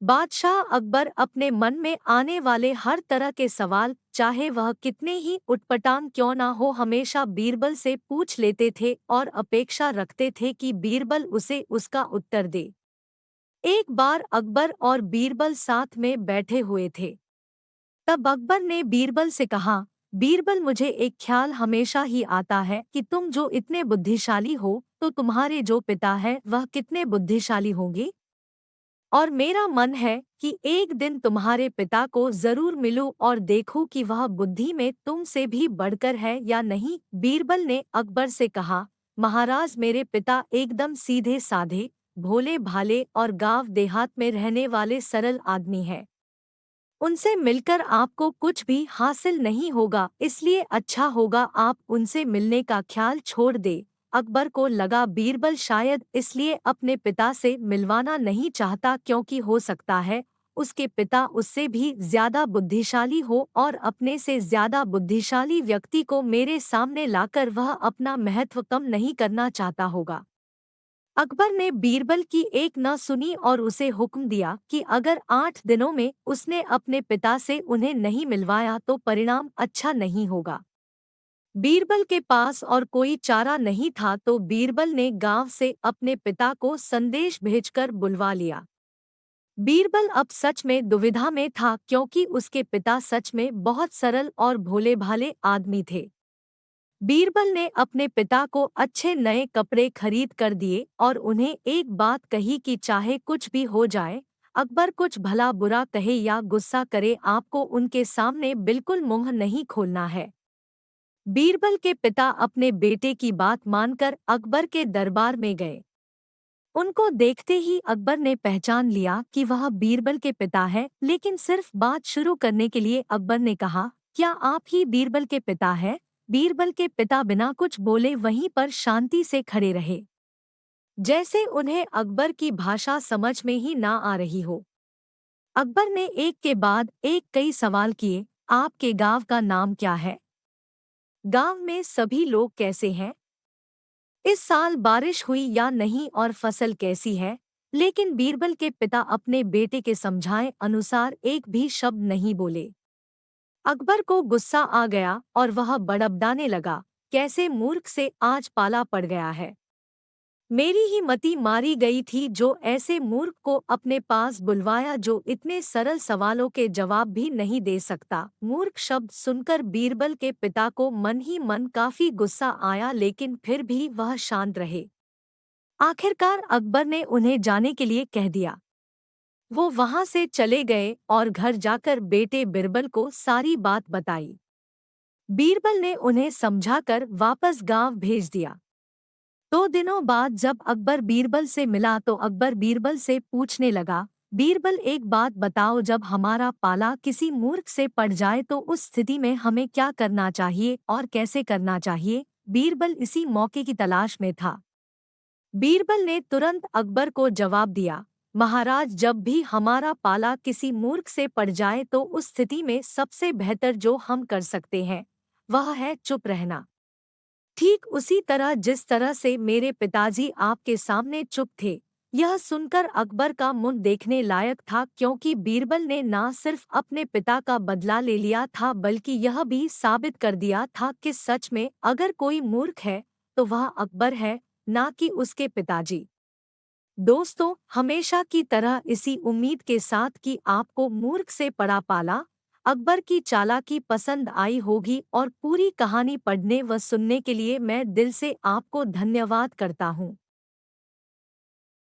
बादशाह अकबर अपने मन में आने वाले हर तरह के सवाल, चाहे वह कितने ही उटपटांग क्यों ना हो, हमेशा बीरबल से पूछ लेते थे और अपेक्षा रखते थे कि बीरबल उसे उसका उत्तर दे। एक बार अकबर और बीरबल साथ में बैठे हुए थे। तब अकबर ने बीरबल से कहा, बीरबल, मुझे एक ख्याल हमेशा ही आता है कि तुम जो इतने बुद्धिशाली हो, तो तुम्हारे जो पिता है वह कितने बुद्धिशाली होंगे। और मेरा मन है कि एक दिन तुम्हारे पिता को जरूर मिलूं और देखूं कि वह बुद्धि में तुमसे भी बढ़कर है या नहीं। बीरबल ने अकबर से कहा, महाराज, मेरे पिता एकदम सीधे साधे, भोले भाले और गांव देहात में रहने वाले सरल आदमी हैं। उनसे मिलकर आपको कुछ भी हासिल नहीं होगा, इसलिए अच्छा होगा आप उनसे मिलने का ख्याल छोड़ दे। अकबर को लगा बीरबल शायद इसलिए अपने पिता से मिलवाना नहीं चाहता क्योंकि हो सकता है उसके पिता उससे भी ज्यादा बुद्धिशाली हो और अपने से ज्यादा बुद्धिशाली व्यक्ति को मेरे सामने लाकर वह अपना महत्व कम नहीं करना चाहता होगा। अकबर ने बीरबल की एक न सुनी और उसे हुक्म दिया कि अगर 8 दिनों में उसने अपने पिता से उन्हें नहीं मिलवाया तो परिणाम अच्छा नहीं होगा। बीरबल के पास और कोई चारा नहीं था तो बीरबल ने गांव से अपने पिता को संदेश भेजकर बुलवा लिया। बीरबल अब सच में दुविधा में था क्योंकि उसके पिता सच में बहुत सरल और भोले भाले आदमी थे। बीरबल ने अपने पिता को अच्छे नए कपड़े खरीद कर दिए और उन्हें एक बात कही कि चाहे कुछ भी हो जाए, अकबर कुछ भला बुरा कहे या गुस्सा करे, आपको उनके सामने बिल्कुल मुंह नहीं खोलना है। बीरबल के पिता अपने बेटे की बात मानकर अकबर के दरबार में गए। उनको देखते ही अकबर ने पहचान लिया कि वह बीरबल के पिता है, लेकिन सिर्फ बात शुरू करने के लिए अकबर ने कहा, क्या आप ही बीरबल के पिता हैं? बीरबल के पिता बिना कुछ बोले वहीं पर शांति से खड़े रहे, जैसे उन्हें अकबर की भाषा समझ में ही ना आ रही हो। अकबर ने एक के बाद एक कई सवाल किए, आपके गांव का नाम क्या है? गांव में सभी लोग कैसे हैं? इस साल बारिश हुई या नहीं और फसल कैसी है? लेकिन बीरबल के पिता अपने बेटे के समझाए अनुसार एक भी शब्द नहीं बोले। अकबर को गुस्सा आ गया और वह बड़बड़ाने लगा, कैसे मूर्ख से आज पाला पड़ गया है। मेरी ही मति मारी गई थी जो ऐसे मूर्ख को अपने पास बुलवाया जो इतने सरल सवालों के जवाब भी नहीं दे सकता। मूर्ख शब्द सुनकर बीरबल के पिता को मन ही मन काफी गुस्सा आया, लेकिन फिर भी वह शांत रहे। आखिरकार अकबर ने उन्हें जाने के लिए कह दिया। वो वहां से चले गए और घर जाकर बेटे बीरबल को सारी बात बताई। बीरबल ने उन्हें समझाकर वापस गांव भेज दिया। 2 दिनों बाद जब अकबर बीरबल से मिला तो अकबर बीरबल से पूछने लगा, बीरबल, एक बात बताओ, जब हमारा पाला किसी मूर्ख से पड़ जाए तो उस स्थिति में हमें क्या करना चाहिए और कैसे करना चाहिए? बीरबल इसी मौके की तलाश में था। बीरबल ने तुरंत अकबर को जवाब दिया, महाराज, जब भी हमारा पाला किसी मूर्ख से पड़ जाए तो उस स्थिति में सबसे बेहतर जो हम कर सकते हैं वह है चुप रहना। ठीक उसी तरह जिस तरह से मेरे पिताजी आपके सामने चुप थे। यह सुनकर अकबर का मुंह देखने लायक था क्योंकि बीरबल ने न सिर्फ अपने पिता का बदला ले लिया था बल्कि यह भी साबित कर दिया था कि सच में अगर कोई मूर्ख है तो वह अकबर है, ना कि उसके पिताजी। दोस्तों, हमेशा की तरह इसी उम्मीद के साथ कि आपको मूर्ख से पड़ा पाला अकबर की चालाकी पसंद आई होगी और पूरी कहानी पढ़ने व सुनने के लिए मैं दिल से आपको धन्यवाद करता हूँ।